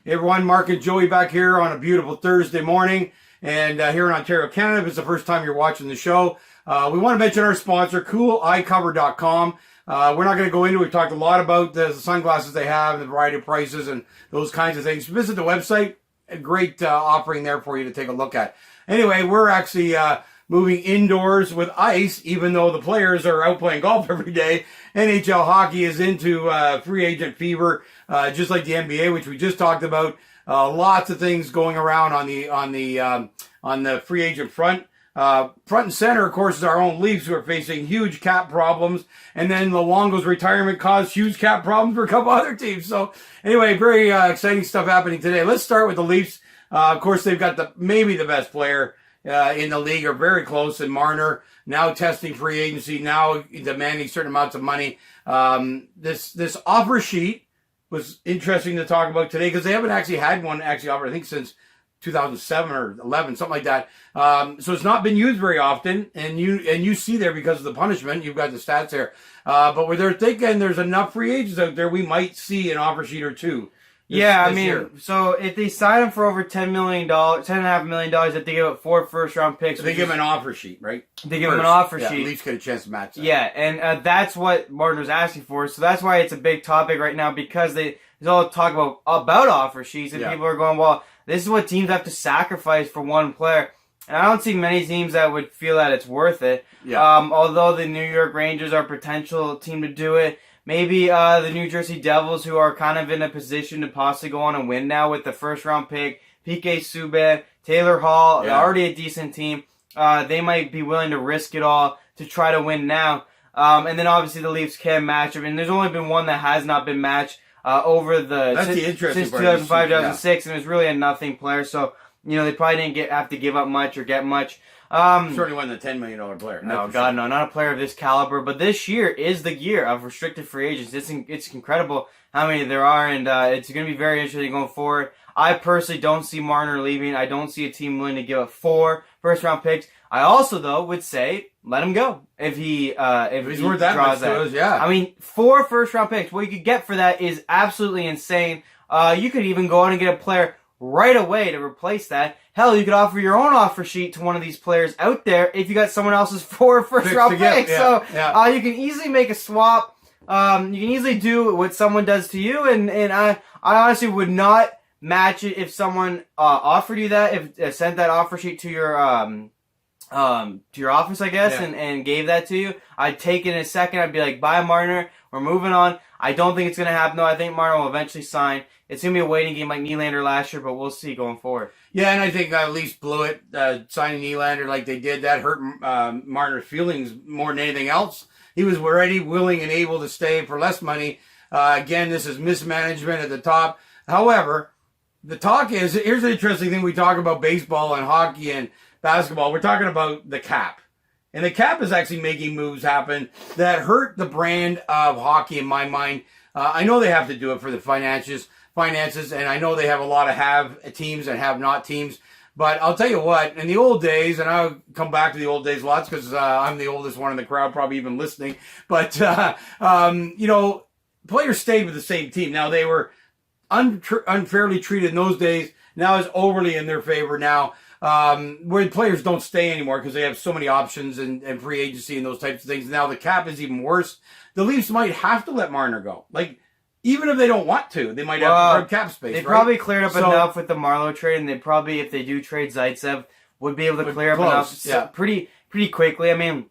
Hey everyone, Mark and Joey back here on a beautiful Thursday morning. And here in Ontario, Canada, if it's the first time you're watching the show, we want to mention our sponsor, CoolEyeCover.com. We're not going to go into it. We've talked a lot about the sunglasses they have and the variety of prices and those kinds of things. Visit the website. A great offering there for you to take a look at. Anyway, we're actually moving indoors with ice, even though the players are out playing golf every day. NHL hockey is into free agent fever, just like the NBA, which we just talked about. Lots of things going around on the free agent front. Front and center, of course, is our own Leafs, who are facing huge cap problems. And then Luongo's retirement caused huge cap problems for a couple other teams. So anyway, very exciting stuff happening today. Let's start with the Leafs. Of course, they've got maybe the best player in the league, or very close, in Marner, now testing free agency, now demanding certain amounts of money. This offer sheet was interesting to talk about today because they haven't actually had one offered, I think, since 2007 or 11, something like that. So it's not been used very often, and you see there, because of the punishment, you've got the stats there. But where they're thinking there's enough free agents out there, we might see an offer sheet or two. This year. So if they sign him for over $10.5 million, that they give up 4 first-round picks. So they give him an offer sheet, right? They give him an offer sheet. At least get a chance to match that. Yeah, and that's what Martin was asking for. So that's why it's a big topic right now, because there's all talk about offer sheets, and people are going, well, this is what teams have to sacrifice for one player. And I don't see many teams that would feel that it's worth it. Yeah. Although the New York Rangers are a potential team to do it. Maybe the New Jersey Devils, who are kind of in a position to possibly go on and win now with the first-round pick, PK Subban, Taylor Hall, already a decent team. They might be willing to risk it all to try to win now. And then obviously the Leafs can match them. And there's only been one that has not been matched since 2005, 2006, and it was really a nothing player. So, they probably didn't have to give up much or get much. Certainly wasn't a $10 million player. No, God, no, not a player of this caliber. But this year is the year of restricted free agents. It's incredible how many there are, and it's going to be very interesting going forward. I personally don't see Marner leaving. I don't see a team willing to give up 4 first-round picks. I also, though, would say let him go if he's worth that much to us, yeah. I mean, 4 first-round picks. What you could get for that is absolutely insane. You could even go out and get a player right away to replace that. Hell, you could offer your own offer sheet to one of these players out there if you got someone else's 4 first-round picks. So you can easily make a swap. You can easily do what someone does to you, and I honestly would not match it if someone offered you that, if sent that offer sheet to your office, I guess, and gave that to you. I'd take it in a second. I'd be like, bye, Marner. We're moving on. I don't think it's going to happen, though. I think Marner will eventually sign. It's going to be a waiting game like Nylander last year, but we'll see going forward. Yeah, and I think Leafs blew it, signing Nylander like they did. That hurt Marner's feelings more than anything else. He was ready, willing, and able to stay for less money. Again, this is mismanagement at the top. However, the talk is, here's the interesting thing. We talk about baseball and hockey and basketball. We're talking about the cap. And the cap is actually making moves happen that hurt the brand of hockey in my mind. I know they have to do it for the finances, and I know they have a lot of have teams and have not teams. But I'll tell you what, in the old days, and I'll come back to the old days lots because I'm the oldest one in the crowd, probably even listening. But, players stayed with the same team. Now, they were unfairly treated in those days. Now it's overly in their favor now. Where players don't stay anymore because they have so many options and free agency and those types of things. Now the cap is even worse. The Leafs might have to let Marner go. Like, even if they don't want to, they might have cap space. They probably cleared up enough with the Marlowe trade, and they probably, if they do trade Zaitsev, would be able to clear up enough pretty quickly. I mean,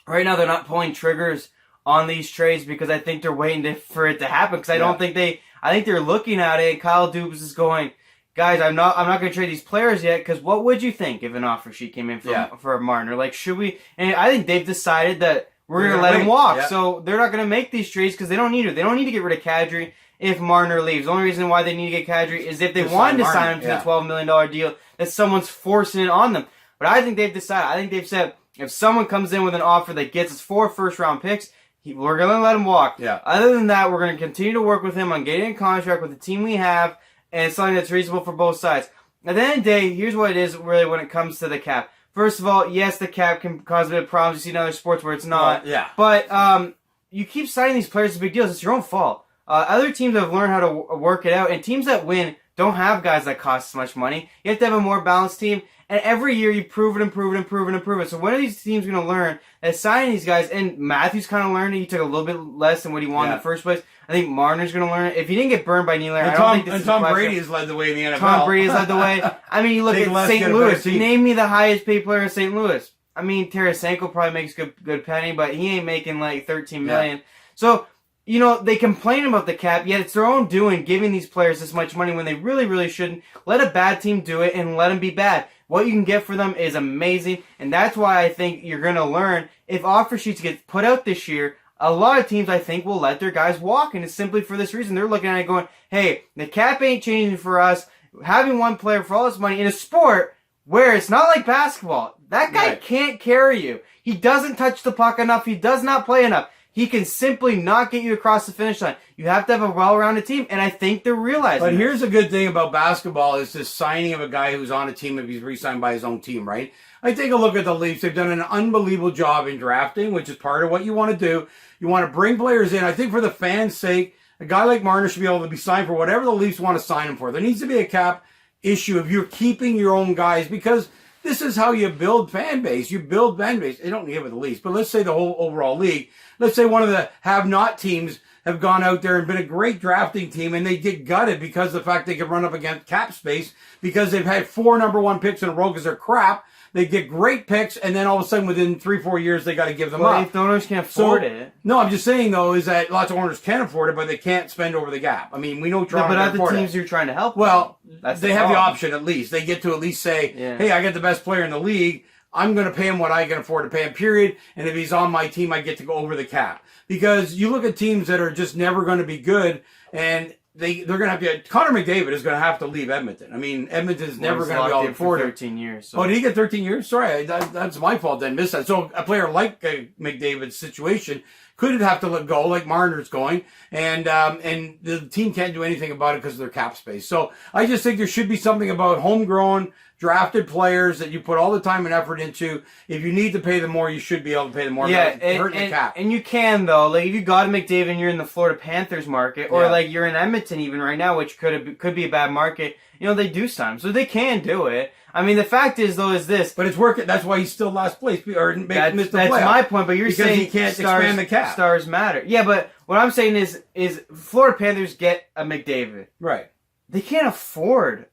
right now they're not pulling triggers on these trades because I think they're waiting for it to happen. Because I think they're looking at it. And Kyle Dubas is going, guys, I'm not going to trade these players yet, because what would you think if an offer sheet came in for Marner? Like, should we? And I think they've decided that we're going to let him walk. Yeah. So they're not going to make these trades because they don't need it. They don't need to get rid of Kadri if Marner leaves. The only reason why they need to get Kadri is if they wanted to sign him to the $12 million deal that someone's forcing it on them. But I think they've decided. I think they've said, if someone comes in with an offer that gets us 4 first-round picks, we're going to let him walk. Yeah. Other than that, we're going to continue to work with him on getting a contract with the team we have, and it's something that's reasonable for both sides. At the end of the day, here's what it is really when it comes to the cap. First of all, yes, the cap can cause a bit of problems. You see in other sports where it's not. Yeah. But you keep signing these players as big deals. It's your own fault. Other teams have learned how to work it out, and teams that win don't have guys that cost so much money. You have to have a more balanced team. And every year you prove it and prove it and prove it and prove it. So when are these teams going to learn that signing these guys? And Matthews kind of learned it. He took a little bit less than what he wanted in the first place. I think Marner's going to learn it. If he didn't get burned by Nylander, I don't think this is Tom Brady has led the way in the NFL. Tom Brady has led the way. I mean, you look at St. Louis. Name me the highest paid player in St. Louis. I mean, Tarasenko probably makes good penny, but he ain't making like $13 million. So, you know, they complain about the cap, yet it's their own doing giving these players this much money when they really, really shouldn't. Let a bad team do it and let them be bad. What you can get for them is amazing, and that's why I think you're going to learn. If offer sheets get put out this year, a lot of teams, I think, will let their guys walk, and it's simply for this reason. They're looking at it going, hey, the cap ain't changing for us. Having one player for all this money in a sport where it's not like basketball. That guy can't carry you. He doesn't touch the puck enough. He does not play enough. He can simply not get you across the finish line. You have to have a well-rounded team, and I think they're realizing But here's a good thing about basketball is this signing of a guy who's on a team if he's re-signed by his own team, right? I take a look at the Leafs. They've done an unbelievable job in drafting, which is part of what you want to do. You want to bring players in. I think for the fans' sake, a guy like Marner should be able to be signed for whatever the Leafs want to sign him for. There needs to be a cap issue if you're keeping your own guys because this is how you build fan base. You build fan base. They don't give it the Leafs, but let's say the whole overall league. Let's say one of the have-not teams have gone out there and been a great drafting team, and they get gutted because of the fact they can run up against cap space because they've had 4 number 1 picks in a row because they're crap. They get great picks, and then all of a sudden, within 3-4 years, they got to give them up. If the owners can't afford it. No, I'm just saying, though, is that lots of owners can afford it, but they can't spend over the gap. I mean, we know Toronto but can other teams you're trying to help. Well, that's they have the option at least. They get to at least say, hey, I got the best player in the league. I'm going to pay him what I can afford to pay him, period. And if he's on my team, I get to go over the cap. Because you look at teams that are just never going to be good, and they're going to have to. Connor McDavid is going to have to leave Edmonton. I mean, Edmonton is never going to be able to afford it. 13 years. So. Oh, did he get 13 years? Sorry, that's my fault. Then missed that. So a player like McDavid's situation could have to let go, like Marner's going, and the team can't do anything about it because of their cap space. So I just think there should be something about homegrown, drafted players that you put all the time and effort into. If you need to pay them more, you should be able to pay them more. Yeah, and you can though. Like if you got a McDavid and you're in the Florida Panthers market, or like you're in Edmonton even right now, which could be a bad market. You know, they do sign, so they can do it. I mean, the fact is though is this, but it's working. That's why he's still last place or missed the playoffs. That's my point. But you're saying he can't expand the cap. Stars matter. Yeah, but what I'm saying is Florida Panthers get a McDavid. Right. They can't afford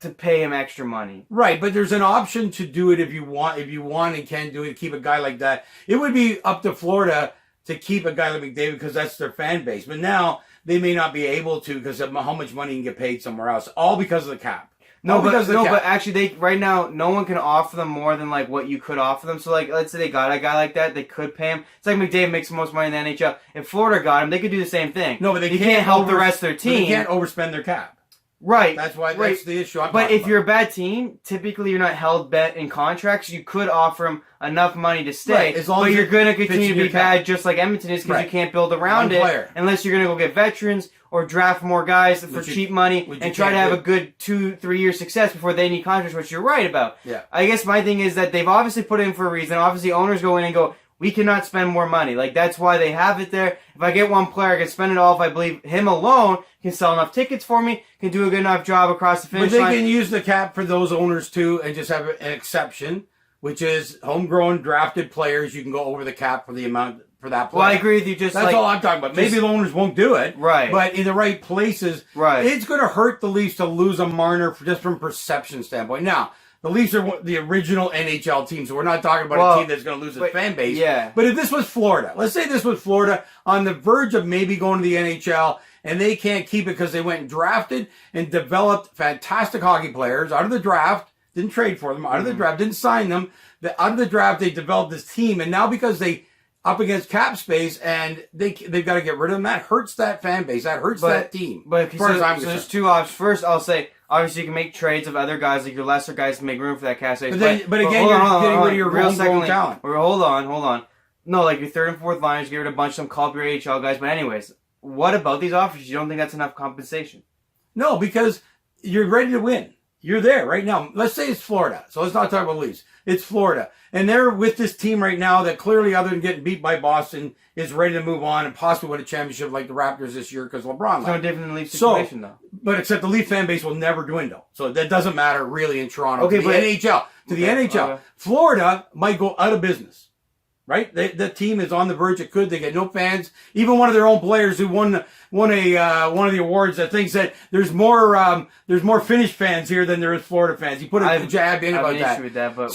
to pay him extra money. Right, but there's an option to do it if you want and can do it, keep a guy like that. It would be up to Florida to keep a guy like McDavid because that's their fan base. But now they may not be able to because of how much money you can get paid somewhere else, all because of the cap. But actually, right now, no one can offer them more than like what you could offer them. So, like, let's say they got a guy like that, they could pay him. It's like McDavid makes the most money in the NHL. If Florida got him, they could do the same thing. No, but they can't help the rest of their team. They can't overspend their cap. Right. That's why that's the issue. But if you're a bad team, typically you're not held bet in contracts. You could offer them enough money to stay. Right, as long as you're going to continue to be bad cap. just like Edmonton is because you can't build around it unless you're going to go get veterans or draft more guys for cheap money and try to have a good 2-3 year success before they need contracts, which you're right about. Yeah. I guess my thing is that they've obviously put it in for a reason. Obviously owners go in and go, we cannot spend more money. Like, that's why they have it there. If I get one player, I can spend it all. If I believe him alone can sell enough tickets for me, can do a good enough job across the finish line. But they can use the cap for those owners, too, and just have an exception, which is homegrown drafted players. You can go over the cap for the amount for that player. Well, I agree with you. That's all I'm talking about. Maybe the owners won't do it. Right. But in the right places, it's going to hurt the Leafs to lose a Marner just from perception standpoint. Now, the Leafs are the original NHL team, so we're not talking about a team that's going to lose its fan base. Yeah. But if this was Florida, let's say this was Florida on the verge of maybe going to the NHL, and they can't keep it because they went and drafted and developed fantastic hockey players out of the draft, didn't trade for them, out of the draft, didn't sign them. Out of the draft, they developed this team, and now because they up against cap space and they've got to get rid of them, that hurts that fan base. That hurts that team. But so there's two options. First, I'll say, obviously, you can make trades of other guys, like your lesser guys, to make room for that cap space. But again, you're getting rid of your real talent. Hold on. No, like your third and fourth liners, get rid of a bunch of them, call up your AHL guys. But anyways, what about these offers? You don't think that's enough compensation? No, because you're ready to win. You're there right now. Let's say it's Florida. So let's not talk about Leafs. It's Florida. And they're with this team right now that clearly, other than getting beat by Boston, is ready to move on and possibly win a championship like the Raptors this year because LeBron left. No different than the Leaf situation, though. But except the Leaf fan base will never dwindle. So that doesn't matter really in Toronto. Okay, to the NHL. To the NHL. Florida might go out of business. Right? The team is on the verge. It could. They get no fans. Even one of their own players who won one of the awards that thinks that there's more Finnish fans here than there is Florida fans. He put a jab in about that. Issue with that, but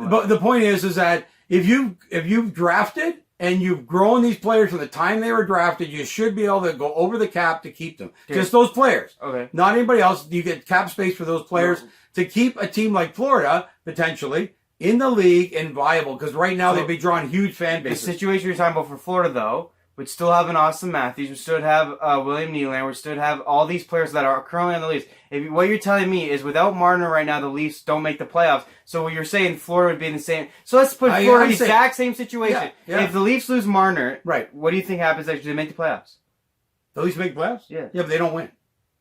but the point is that if you've drafted and you've grown these players from the time they were drafted, you should be able to go over the cap to keep them. Okay. Just those players. Okay. Not anybody else. You get cap space for those players to keep a team like Florida potentially in the league and viable, because right now they'd be drawing huge fan bases. The situation you're talking about for Florida, though, would still have an Austin Matthews, we still have William Nylander, we still have all these players that are currently on the Leafs. What you're telling me is without Marner right now, the Leafs don't make the playoffs. So what you're saying, Florida would be in the same. So let's put Florida in the exact same situation. Yeah. If the Leafs lose Marner, right, what do you think happens next? Do they make the playoffs? The Leafs make the playoffs? Yeah. Yeah, but they don't win.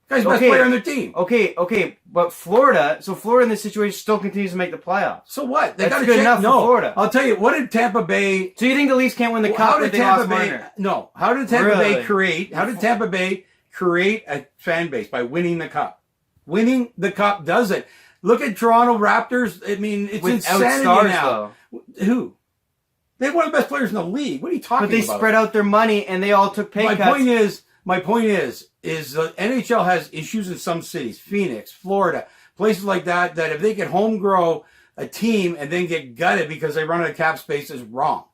Guy's the best player on their team. Okay, but Florida in this situation still continues to make the playoffs. So what? They got good enough for Florida. I'll tell you, what did Tampa Bay... So you think the Leafs can't win the cup if they lost Marner? No. How did Tampa Bay create a fan base? By winning the cup. Winning the cup does it. Look at Toronto Raptors. I mean, it's insanity stars, now. Though. Who? They have one of the best players in the league. What are you talking about? But they spread out their money and they all took pay cuts. My point is the NHL has issues in some cities, Phoenix, Florida, places like that if they can home grow a team and then get gutted because they run out of cap space is wrong.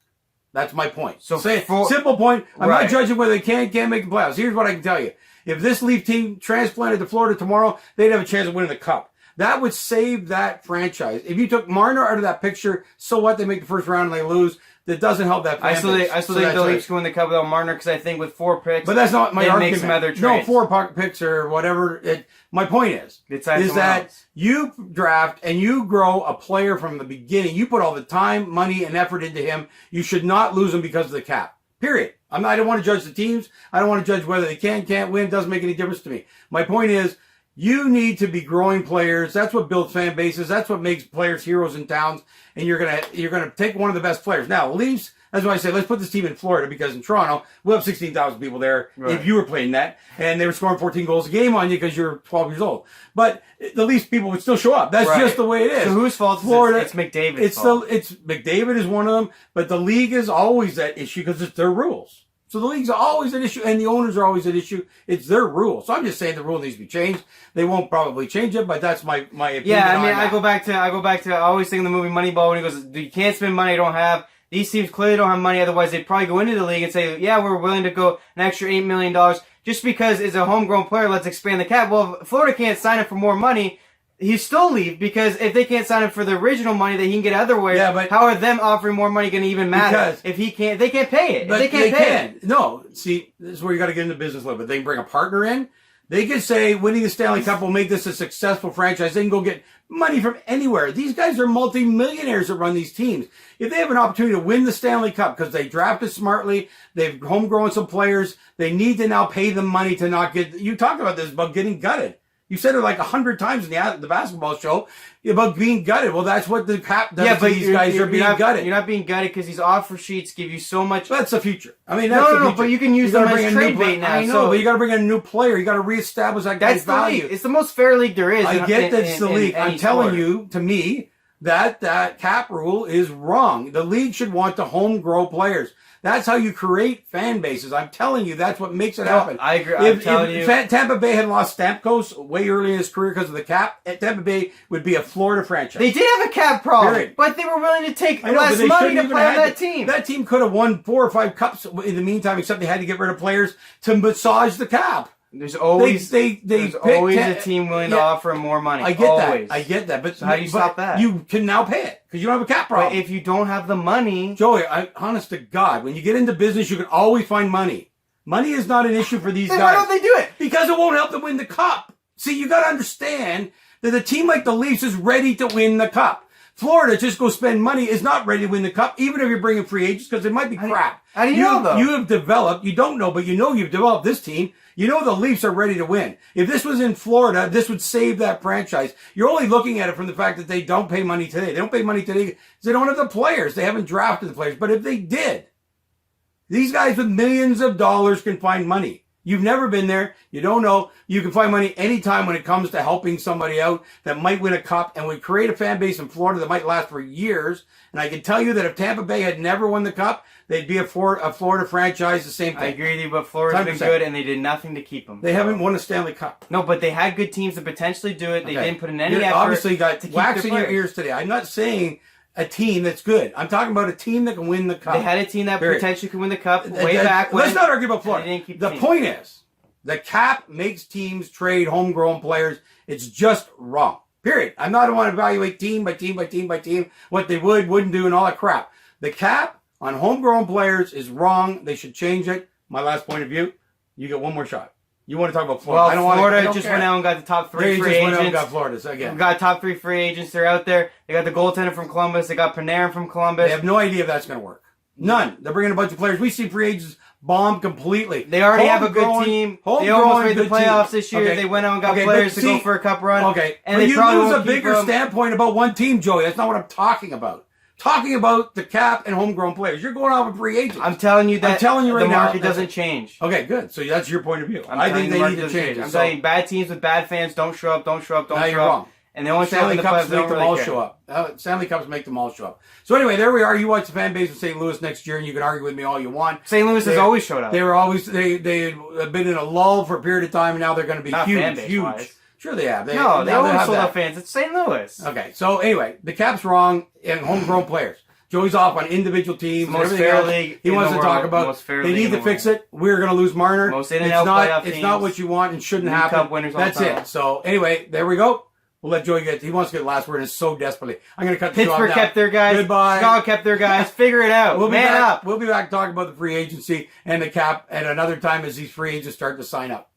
That's my point. So simple point. I'm not judging whether they can't make the playoffs. Here's what I can tell you. If this Leaf team transplanted to Florida tomorrow, they'd have a chance of winning the cup. That would save that franchise. If you took Marner out of that picture, so what? They make the first round and they lose. That doesn't help that fan base. I still think the Leafs can win the cup without Marner because I think with 4 picks, but that's not my argument. Make some other trades. No, 4 picks or whatever. My point is that you draft and you grow a player from the beginning. You put all the time, money, and effort into him. You should not lose him because of the cap. Period. I don't want to judge the teams. I don't want to judge whether they can't win. It doesn't make any difference to me. My point is, you need to be growing players. That's what builds fan bases. That's what makes players heroes in towns. And you're gonna take one of the best players. Now, Leafs, that's why I say let's put this team in Florida, because in Toronto we'll have 16,000 people there if you were playing that, and they were scoring 14 goals a game on you because you're 12 years old. But the Leafs people would still show up. That's just the way it is. So whose fault is it? It's McDavid's fault. It's McDavid is one of them, but the league is always that issue because it's their rules. So the league's always an issue, and the owners are always an issue. It's their rule. So I'm just saying the rule needs to be changed. They won't probably change it, but that's my opinion. Yeah, I mean, I go back to I always think of the movie Moneyball when he goes, you can't spend money you don't have. These teams clearly don't have money, otherwise they'd probably go into the league and say, yeah, we're willing to go an extra $8 million just because it's a homegrown player, let's expand the cap. Well, if Florida can't sign him for more money, he still leave, because if they can't sign him for the original money that he can get otherwise, how are them offering more money going to even matter? If they can't pay it. But they can't pay it. No, see, this is where you got to get into business a little bit. They can bring a partner in. They could say winning the Stanley Cup will make this a successful franchise. They can go get money from anywhere. These guys are multi-millionaires that run these teams. If they have an opportunity to win the Stanley Cup because they drafted smartly, they've homegrown some players, they need to now pay them money to not get... You talked about this, about getting gutted. You said it like 100 times in the basketball show about being gutted. Well, that's what the cap does to these guys. You're being gutted. You're not being gutted because these offer sheets give you so much. That's the future. I mean, that's the future. No, but you can use them as trade bait now. I know, but you got to bring in a new player. You got to reestablish that guy's value. It's the most fair league there is. I get that's the league. I'm telling you, to me, that cap rule is wrong. The league should want to home grow players. That's how you create fan bases. I'm telling you, that's what makes it happen. I agree. I'm telling you. If Tampa Bay had lost Stamkos way early in his career because of the cap, Tampa Bay would be a Florida franchise. They did have a cap problem, but they were willing to take less money to play on that team. That team could have won 4 or 5 cups in the meantime, except they had to get rid of players to massage the cap. There's always a team willing to offer more money. I get that. But so how do you stop that? You can now pay it because you don't have a cap problem. But if you don't have the money, Joey, honest to God, when you get into business, you can always find money. Money is not an issue for these guys. Why don't they do it? Because it won't help them win the cup. See, you got to understand that a team like the Leafs is ready to win the cup. Florida, just go spend money, is not ready to win the cup, even if you're bringing free agents, because it might be crap. How do you know, though? You have developed, you don't know, but you know you've developed this team. You know the Leafs are ready to win. If this was in Florida, this would save that franchise. You're only looking at it from the fact that they don't pay money today. They don't pay money today because they don't have the players. They haven't drafted the players. But if they did, these guys with millions of dollars can find money. You've never been there. You don't know. You can find money anytime when it comes to helping somebody out that might win a cup and would create a fan base in Florida that might last for years. And I can tell you that if Tampa Bay had never won the cup, they'd be a Florida franchise, the same thing. I agree with you, but Florida's been good and they did nothing to keep them. They haven't won a Stanley Cup. No, but they had good teams to potentially do it. They didn't put in any You're effort. obviously got to keep wax in their your players. ears today. I'm not saying a team that's good. I'm talking about a team that can win the cup. They had a team that potentially could win the cup way And back when. Let's not argue about Florida. They didn't keep the point is, the cap makes teams trade homegrown players. It's just wrong. Period. I'm not want to evaluate team by team by team by team, what they wouldn't do, and all that crap. The cap on homegrown players is wrong. They should change it. My last point of view. You get one more shot. You want to talk about Florida? Well, Florida just went out and got the top 3 free agents. Went out and got Florida again. We've got top 3 free agents. They're out there. They got the goaltender from Columbus. They got Panarin from Columbus. They have no idea if that's going to work. None. They're bringing a bunch of players. We see free agents bomb completely. They already have a good team. They almost made the playoffs this year. They went out and got players to go for a cup run. Okay, and but they you probably lose a won't keep bigger them. standpoint about one team, Joey. That's not what I'm talking about. Talking about the cap and homegrown players. You're going off with free agents. I'm telling you that right the now, market doesn't change. Okay, good. So that's your point of view. I think they need to change it. I'm telling you, bad teams with bad fans don't show up, don't show up, don't Now show you're up. wrong. And the only Stanley Cups make them all care. show up. Stanley Cups make them all show up. So anyway, there we are. You watch the fan base of St. Louis next year, and you can argue with me all you want. St. Louis has always showed up. They were always they have been in a lull for a period of time, and now they're going to be Not huge. fan-base-wise. Sure, they have. They always sold out fans. It's St. Louis. Okay, so anyway, the cap's wrong and homegrown players. Joey's off on individual teams. It's the most and everything fair else. league He wants to talk about. Most fair They league need in to the fix world. it. We're going to lose Marner. Most NHL playoff It's not what you want and shouldn't League happen. Cup winners all That's the time. it. So anyway, there we go. We'll let Joey get. He wants to get the last word. And so desperately. I'm going to cut the show off Pittsburgh now. kept their guys. Goodbye. Chicago kept their guys. Figure it out. Man up. We'll be back talking about the free agency and the cap at another time as these free agents start to sign up.